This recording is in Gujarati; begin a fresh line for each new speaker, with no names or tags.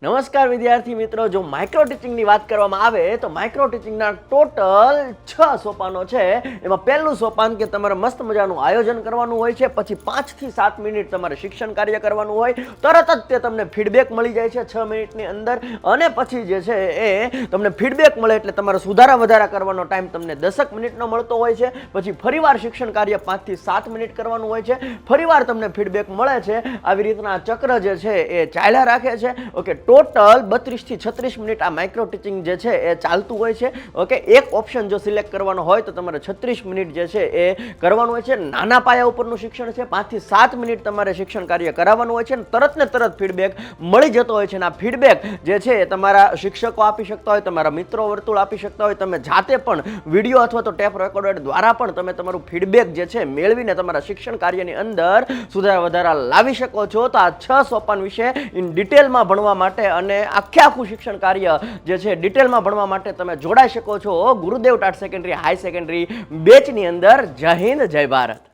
નમસ્કાર વિદ્યાર્થી મિત્રો, જો માઇક્રો ટીચિંગની વાત કરવામાં આવે તો માઇક્રો ટીચિંગના ટોટલ 6 સોપાનો છે. એમાં પહેલું સોપાન કે તમારે મસ્ત મજાનું આયોજન કરવાનું હોય છે, પછી 5 થી 7 મિનિટ તમારે શિક્ષણ કાર્ય કરવાનું હોય, તરત જ તે તમને ફીડબેક મળી જાય છે 6 મિનિટની અંદર, અને પછી જે છે એ તમને ફીડબેક મળે એટલે તમારે સુધારા વધારા કરવાનો ટાઈમ તમને 10 મિનિટનો મળતો હોય છે. પછી ફરીવાર શિક્ષણ કાર્ય 5 થી 7 મિનિટ કરવાનું હોય છે, ફરીવાર તમને ફીડબેક મળે છે. આવી રીતના ચક્ર જે છે એ ચાલ્યા રાખે છે. ઓકે, ટોટલ 32 થી 36 મિનિટ આ માઇક્રો ટીચિંગ જે છે એ ચાલતું હોય છે. ઓકે, એક ઓપ્શન જો સિલેક્ટ કરવાનો હોય તો તમારે 36 મિનિટ જે છે એ કરવાનું હોય છે. નાના પાયા ઉપરનું શિક્ષણ છે, 5 થી 7 મિનિટ તમારે શિક્ષણ કાર્ય કરાવવાનું હોય છે, અને તરત ને તરત ફીડબેક મળી જતો હોય છે. અને આ ફીડબેક જે છે એ તમારા શિક્ષકો આપી શકતા હોય, તમારા મિત્રો વર્તુળ આપી શકતા હોય, તમે જાતે પણ વિડીયો અથવા તો ટેપ રેકોર્ડર દ્વારા પણ તમે તમારું ફીડબેક જે છે મેળવીને તમારા શિક્ષણ કાર્યની અંદર સુધારા વધારા લાવી શકો છો. તો આ 6 સોપાન વિશે ઇન ડિટેલમાં ભણવા માટે અને આખું શિક્ષણ કાર્ય જે છે ડિટેલમાં ભણવા માટે તમે જોડાઈ શકો છો ગુરુદેવ ટાટ સેકન્ડરી હાઈ સેકન્ડરી બેચની અંદર. જય હિન્દ, જય ભારત.